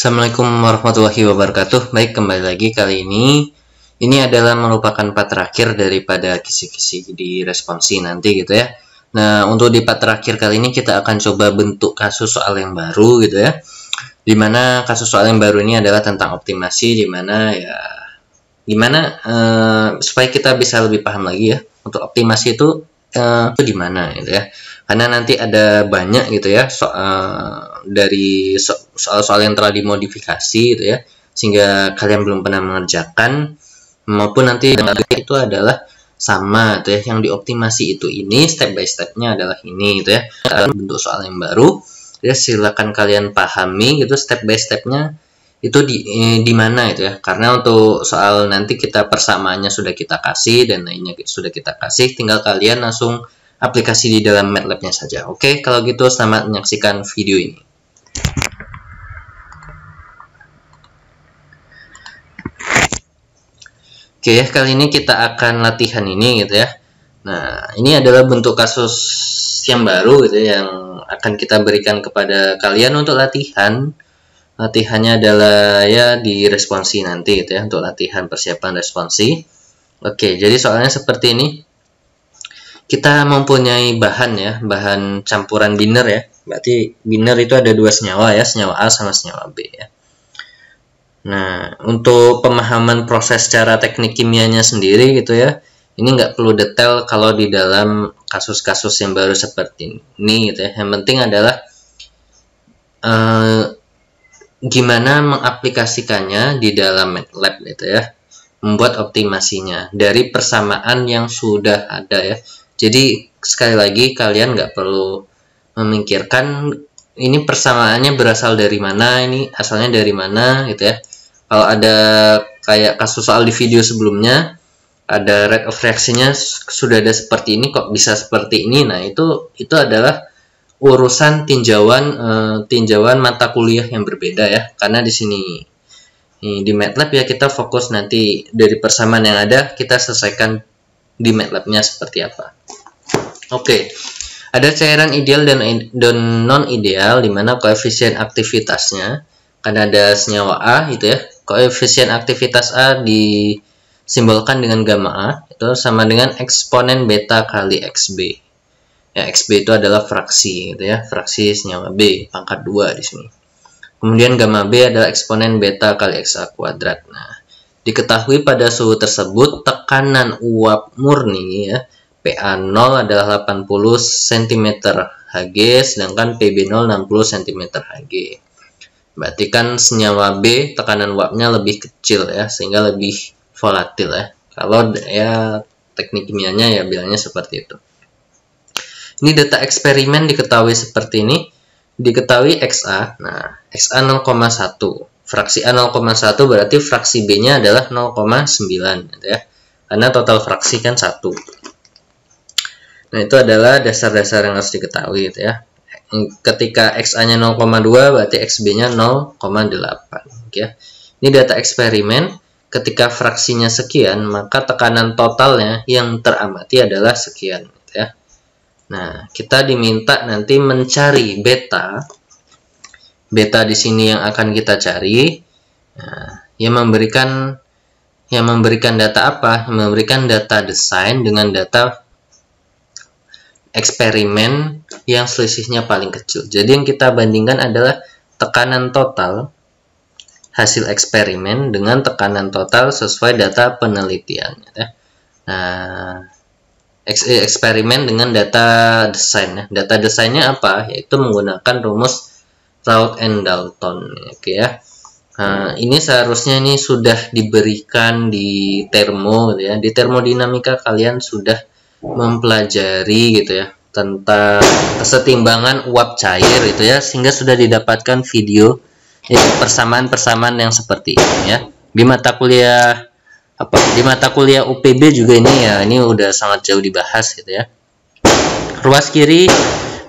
Assalamualaikum warahmatullahi wabarakatuh. Baik, kembali lagi kali ini adalah merupakan part terakhir daripada kisi-kisi di responsi nanti gitu ya. Nah, untuk di part terakhir kali ini kita akan coba bentuk kasus soal yang baru gitu ya. Dimana kasus soal yang baru ini adalah tentang optimasi, supaya kita bisa lebih paham lagi ya. Untuk optimasi itu di mana gitu ya. Karena nanti ada banyak gitu ya dari soal-soal yang telah dimodifikasi gitu ya, sehingga kalian belum pernah mengerjakan, maupun nanti itu adalah sama gitu ya, yang dioptimasi itu ini step by stepnya adalah ini gitu ya. Bentuk soal yang baru ya, silakan kalian pahami gitu step by stepnya itu di mana itu ya. Karena untuk soal nanti kita persamaannya sudah kita kasih dan lainnya sudah kita kasih, tinggal kalian langsung aplikasi di dalam MATLAB-nya saja. Oke, kalau gitu selamat menyaksikan video ini. Oke ya, kali ini kita akan latihan ini gitu ya. Nah, ini adalah bentuk kasus yang baru gitu ya, yang akan kita berikan kepada kalian untuk latihan. Latihannya adalah ya di responsi nanti gitu ya, untuk latihan persiapan responsi. Oke, jadi soalnya seperti ini. Kita mempunyai bahan ya, bahan campuran biner ya. Berarti biner itu ada dua senyawa ya, senyawa A sama senyawa B ya. Nah, untuk pemahaman proses secara teknik kimianya sendiri gitu ya, ini nggak perlu detail kalau di dalam kasus-kasus yang baru seperti ini gitu ya. Yang penting adalah gimana mengaplikasikannya di dalam MATLAB gitu ya, membuat optimasinya dari persamaan yang sudah ada ya. Jadi sekali lagi kalian nggak perlu memikirkan ini persamaannya berasal dari mana, ini asalnya dari mana gitu ya. Kalau ada kayak kasus soal di video sebelumnya, ada rate of reaction-nya sudah ada seperti ini, kok bisa seperti ini. Nah, itu adalah urusan tinjauan mata kuliah yang berbeda ya. Karena di sini di MATLAB ya kita fokus nanti dari persamaan yang ada, kita selesaikan di MATLAB-nya seperti apa. Oke, ada cairan ideal dan non ideal, di mana koefisien aktivitasnya kan ada senyawa A gitu ya. Koefisien aktivitas A disimbolkan dengan gamma A, itu sama dengan eksponen beta kali XB. Ya, XB itu adalah fraksi gitu ya, fraksi senyawa B pangkat 2 di sini. Kemudian gamma B adalah eksponen beta kali XA kuadrat. Nah, diketahui pada suhu tersebut tekanan uap murni ya, PA0 adalah 80 cm Hg, sedangkan PB0 60 cm Hg. Berarti kan senyawa B tekanan uapnya lebih kecil ya, sehingga lebih volatil ya. Kalau ya teknik kimianya ya bilangnya seperti itu. Ini data eksperimen diketahui seperti ini. Diketahui XA. Nah, XA 0,1. Fraksi A 0,1 berarti fraksi B-nya adalah 0,9 gitu ya. Karena total fraksi kan 1. Nah, itu adalah dasar-dasar yang harus diketahui gitu ya. Ketika XA-nya 0,2 berarti XB-nya 0,8 ya. Ini data eksperimen. Ketika fraksinya sekian, maka tekanan totalnya yang teramati adalah sekian gitu ya. Nah, kita diminta nanti mencari beta. Beta di sini yang akan kita cari. Nah, yang memberikan data apa? Yang memberikan data desain dengan data eksperimen yang selisihnya paling kecil. Jadi yang kita bandingkan adalah tekanan total hasil eksperimen dengan tekanan total sesuai data penelitian ya. Nah, eksperimen dengan data desain ya. Data desainnya apa? Yaitu menggunakan rumus Raoult and Dalton oke ya. Nah, ini seharusnya ini sudah diberikan di termo gitu ya. Di termodinamika kalian sudah mempelajari gitu ya tentang kesetimbangan uap cair itu ya, sehingga sudah didapatkan video ya, persamaan-persamaan yang seperti ini ya. Di mata kuliah UPB juga ini udah sangat jauh dibahas gitu ya. Ruas kiri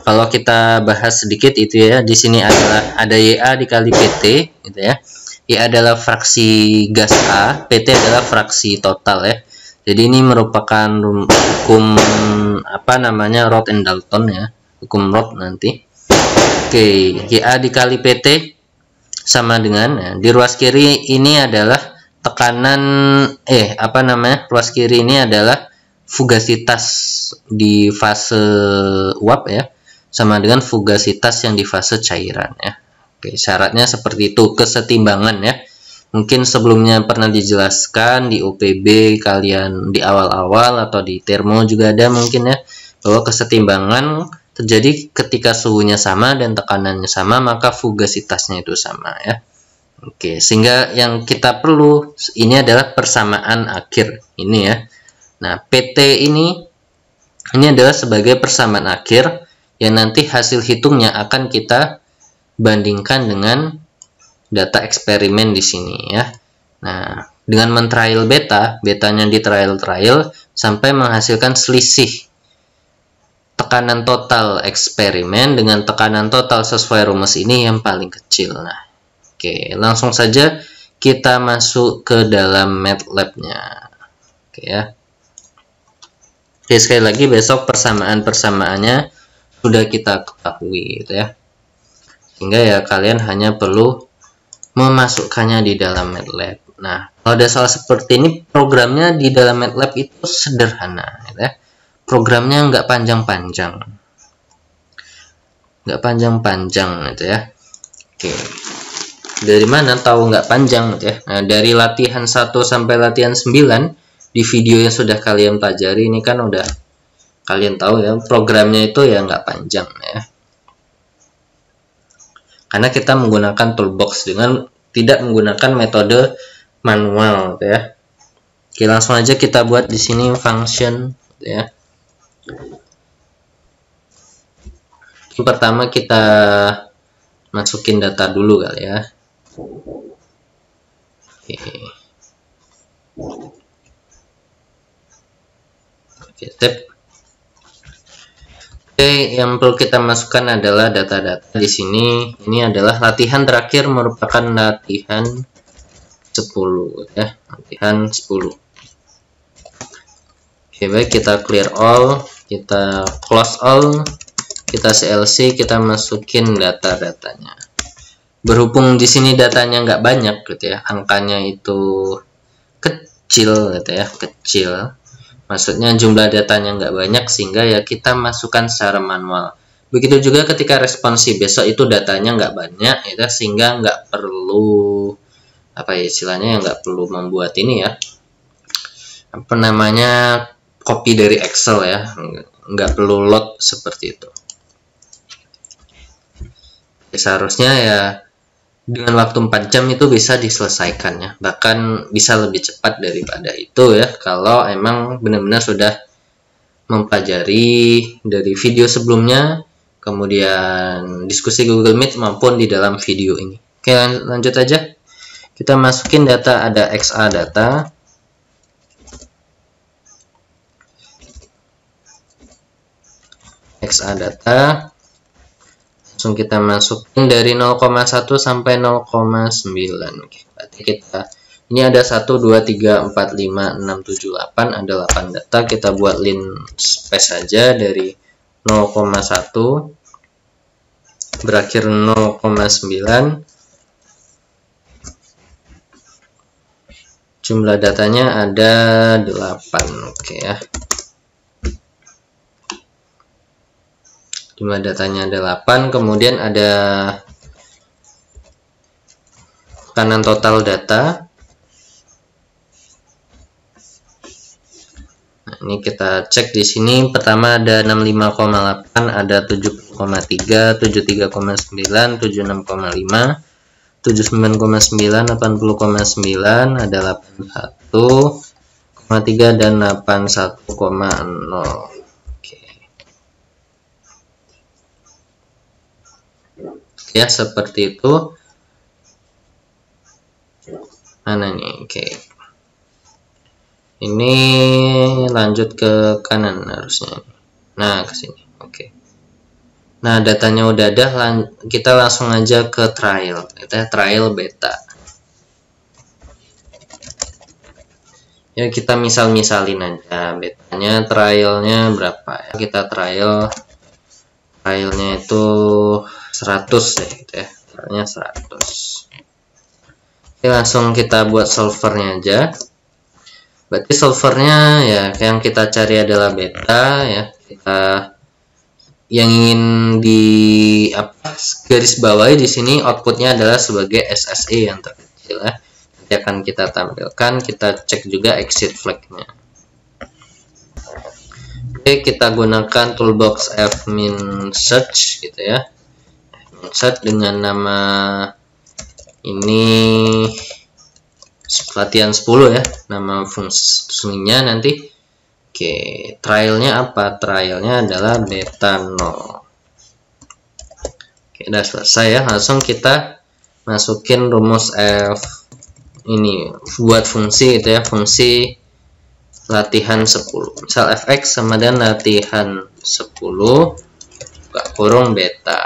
kalau kita bahas sedikit itu ya, di sini ada YA dikali PT gitu ya. Y adalah fraksi gas A, PT adalah fraksi total ya. Jadi ini merupakan hukum Raoult and Dalton ya, hukum Raoult nanti. Oke, YA dikali PT sama dengan di ruas kiri ini adalah tekanan ruas kiri ini adalah fugasitas di fase uap ya, sama dengan fugasitas yang di fase cairan ya. Oke, syaratnya seperti itu, kesetimbangan ya. Mungkin sebelumnya pernah dijelaskan di UPB kalian di awal-awal, atau di termo juga ada mungkin ya, bahwa kesetimbangan terjadi ketika suhunya sama dan tekanannya sama, maka fugasitasnya itu sama ya. Oke, sehingga yang kita perlu ini adalah persamaan akhir ini ya. Nah, PT ini adalah sebagai persamaan akhir yang nanti hasil hitungnya akan kita bandingkan dengan data eksperimen di sini ya. Nah, dengan mentrial betanya di trial sampai menghasilkan selisih tekanan total eksperimen dengan tekanan total sesuai rumus ini yang paling kecil. Nah, oke, langsung saja kita masuk ke dalam MATLAB-nya. Oke ya. Oke, sekali lagi besok persamaannya sudah kita ketahui gitu ya. Sehingga ya kalian hanya perlu memasukkannya di dalam MATLAB. Nah, kalau ada soal seperti ini, programnya di dalam MATLAB itu sederhana gitu ya. Programnya nggak panjang-panjang. Gitu ya. Oke. Dari mana tahu nggak panjang gitu ya? Nah, dari latihan 1 sampai latihan 9 di video yang sudah kalian pelajari ini kan udah kalian tahu ya, programnya itu ya nggak panjang ya. Karena kita menggunakan toolbox dengan tidak menggunakan metode manual gitu ya. Oke, langsung aja kita buat di sini function gitu ya. Yang pertama kita masukin data dulu kali ya. Oke, step. Oke, yang perlu kita masukkan adalah data-data di sini. Ini adalah latihan terakhir, merupakan latihan 10 ya, latihan 10. Oke, baik, kita clear all, kita close all, kita CLC, kita masukin data-datanya. Berhubung di sini datanya nggak banyak gitu ya, angkanya itu kecil gitu ya, kecil. Maksudnya jumlah datanya nggak banyak, sehingga ya kita masukkan secara manual. Begitu juga ketika responsi besok itu datanya nggak banyak, ya, sehingga nggak perlu istilahnya nggak perlu membuat ini ya, copy dari Excel ya, nggak perlu load seperti itu. Seharusnya ya dengan waktu 4 jam itu bisa diselesaikan ya, bahkan bisa lebih cepat daripada itu ya, kalau emang benar-benar sudah mempelajari dari video sebelumnya, kemudian diskusi Google Meet maupun di dalam video ini. Oke, lanjut aja. Kita masukin data, ada XA data. XA data. Langsung kita masukin dari 0,1 sampai 0,9. Oke, berarti kita ini ada 1 2 3 4 5 6 7 8, ada 8 data. Kita buat linspace saja dari 0,1 berakhir 0,9. Jumlah datanya ada 8. Oke ya. Jumlah datanya ada 8, kemudian ada tekanan total data. Nah, ini kita cek di sini. Pertama ada 65,8, ada 70,3, 73,9, 76,5, 79,9, 80,9, ada 81,3 dan 81,0. Ya, seperti itu. Mana nih? Oke. Ini lanjut ke kanan harusnya. Nah, ke sini. Oke. Nah, datanya udah ada, kita langsung aja ke trial. Kita trial beta. Ya, kita misal-misalin aja betanya, trialnya berapa ya. Kita trialnya itu 100 ya gitu ya, Misalnya 100. Oke, langsung kita buat solvernya aja. Berarti solvernya ya yang kita cari adalah beta ya. Kita yang ingin di garis bawahi di sini outputnya adalah sebagai SSE yang terkecil ya. Nanti akan kita tampilkan, kita cek juga exit flag-nya. Oke, kita gunakan toolbox fmin search gitu ya. Fmin search dengan nama ini latihan 10 ya, nama fungsinya nanti. Oke, trialnya apa? Trialnya adalah beta 0. Oke, udah selesai ya. Langsung kita masukin rumus F ini buat fungsi gitu ya, fungsi latihan 10. Misal fx sama dengan latihan 10 buka kurung beta.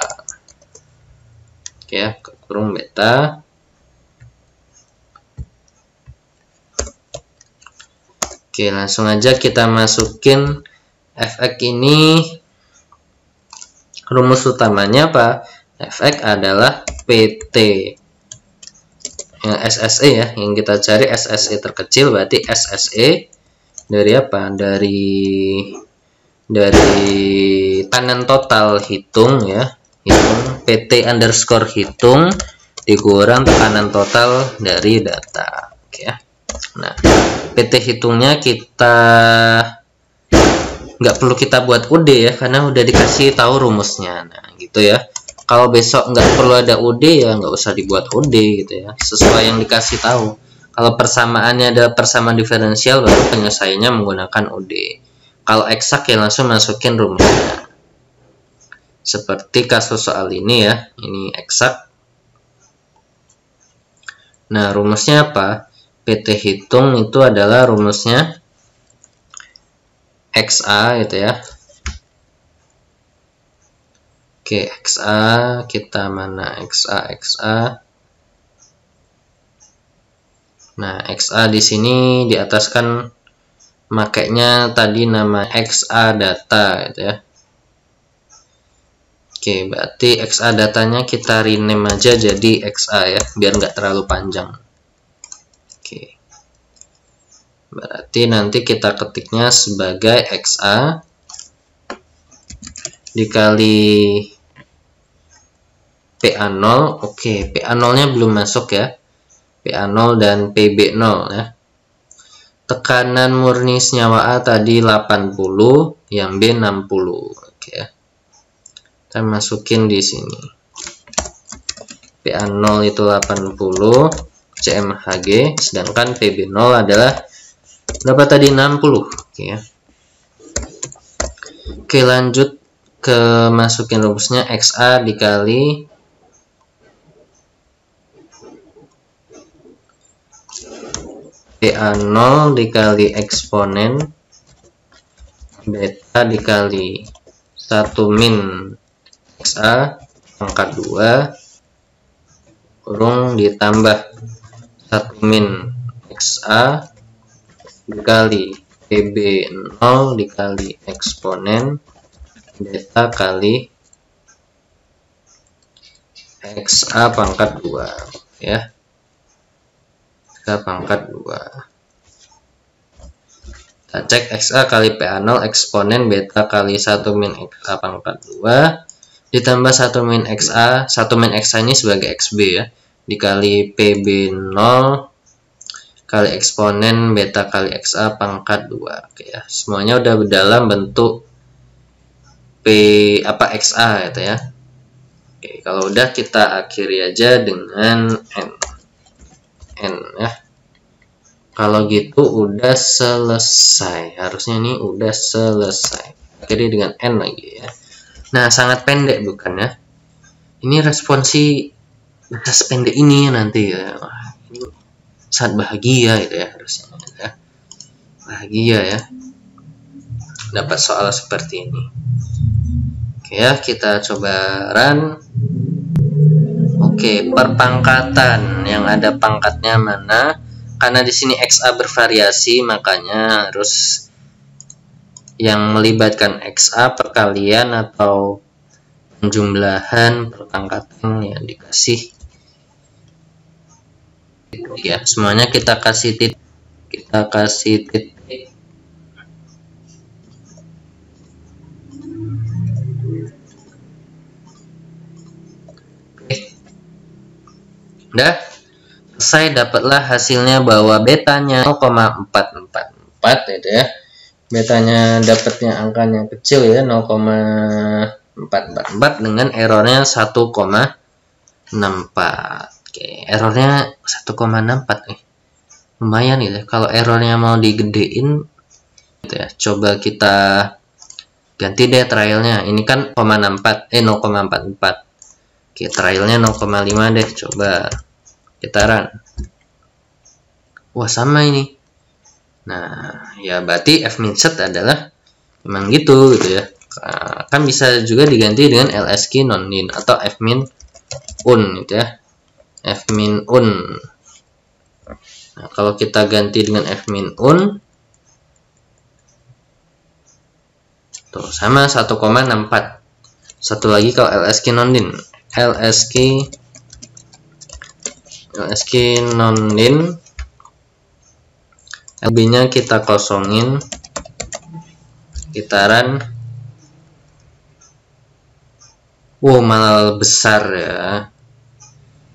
Oke ya, buka kurung beta. Oke, langsung aja kita masukin fx ini. Rumus utamanya apa? Fx adalah pt SSE ya, yang kita cari SSE terkecil, berarti SSE dari apa? Dari kanan total hitung ya, hitung pt underscore hitung dikurang tekanan total dari data. Oke ya. Nah, PT hitungnya kita nggak perlu kita buat UD ya, karena udah dikasih tahu rumusnya. Nah, gitu ya. Kalau besok nggak perlu ada UD ya nggak usah dibuat UD gitu ya, sesuai yang dikasih tahu. Kalau persamaannya adalah persamaan diferensial, baru penyelesaiannya menggunakan UD. Kalau eksak ya langsung masukin rumusnya. Seperti kasus soal ini ya, ini eksak. Nah, rumusnya apa? PT hitung itu adalah rumusnya XA gitu ya. Oke, XA kita mana XA. Nah, XA di sini di atas kan makainya tadi nama XA data gitu ya. Oke, berarti XA datanya kita rename aja jadi XA ya, biar nggak terlalu panjang. Oke, berarti nanti kita ketiknya sebagai XA dikali PA0. Oke, PA0 nya belum masuk ya, PA0 dan PB0 ya. Tekanan murni senyawa A tadi 80, yang B 60. Oke ya, kita masukin di sini PA0 itu 80 CmHg, sedangkan PB0 adalah berapa tadi? 60. Oke ya. Oke, lanjut ke masukin rumusnya XA dikali PA0 dikali eksponen beta dikali 1 min XA pangkat 2 kurung ditambah 1 min XA dikali PB0 dikali eksponen beta kali XA pangkat 2 ya, XA pangkat 2. Kita cek XA kali PA0 eksponen beta kali 1 min XA pangkat 2 ditambah 1 min XA, 1 min XA ini sebagai XB ya, dikali PB0 kali eksponen beta kali XA pangkat 2. Oke ya, semuanya udah dalam bentuk XA gitu ya. Oke, kalau udah kita akhiri aja dengan N ya. Kalau gitu udah selesai, harusnya ini udah selesai. Akhiri dengan N lagi ya. Nah, sangat pendek bukan ya? Ini responsi pendek ini nanti ya. Wah, ini sangat bahagia gitu ya harusnya ya. Bahagia ya dapat soal seperti ini. Oke ya, kita coba run. Oke, perpangkatan yang ada pangkatnya mana? Karena di sini XA bervariasi, makanya harus yang melibatkan XA perkalian atau jumlahan perangkatan yang dikasih ya, semuanya kita kasih titik, udah selesai, dapatlah hasilnya bahwa betanya 0,444 itu ya, betanya dapatnya angkanya kecil ya, 0,444 dengan errornya 1,64. Oke, errornya 1,64 nih, lumayan gitu ya. Kalau errornya mau digedein gitu ya, coba kita ganti deh trialnya. Ini kan 0,44. Oke, trialnya 0,5 deh, coba kita run. Wah, sama ini. Nah, ya berarti fminset adalah memang gitu ya. Kan bisa juga diganti dengan lsk non-nin atau fmin un gitu ya. Fmin un. Nah, kalau kita ganti dengan fmin un tuh sama 1,64. Satu lagi kalau lsk non-nin. lsk non-nin, LB-nya kita kosongin, kita run. Wow, malah besar ya,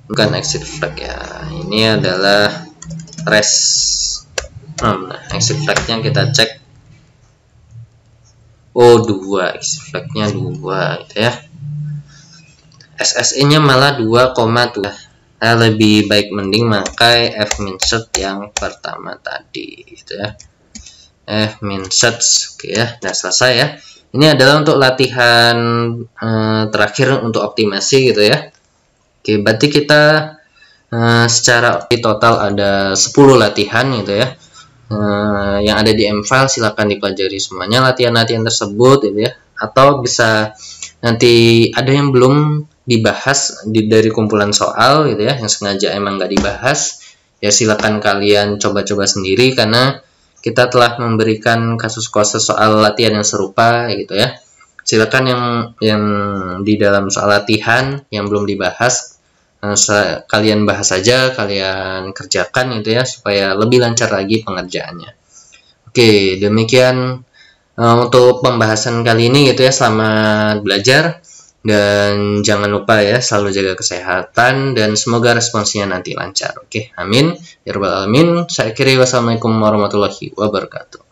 bukan exit flag ya, ini adalah res. Nah, exit flagnya kita cek. Oh, 2, exit flagnya 2 gitu ya. SSE nya malah 2,2. Nah, lebih baik mending pakai fminset yang pertama tadi gitu ya. Fminset, oke ya, udah selesai ya. Ini adalah untuk latihan terakhir untuk optimasi gitu ya. Oke, berarti kita secara total ada 10 latihan gitu ya. Yang ada di M-file silahkan dipelajari semuanya latihan-latihan tersebut gitu ya. Atau bisa nanti ada yang belum dibahas dari kumpulan soal gitu ya, yang sengaja emang nggak dibahas ya, silakan kalian coba-coba sendiri karena kita telah memberikan kasus-kasus soal latihan yang serupa gitu ya. Silakan yang di dalam soal latihan yang belum dibahas kalian bahas saja, kalian kerjakan gitu ya, supaya lebih lancar lagi pengerjaannya. Oke, demikian untuk pembahasan kali ini gitu ya. Selamat belajar. Dan jangan lupa ya, selalu jaga kesehatan dan semoga responsnya nanti lancar. Oke, amin ya rabbal alamin. Saya akhiri, wassalamualaikum warahmatullahi wabarakatuh.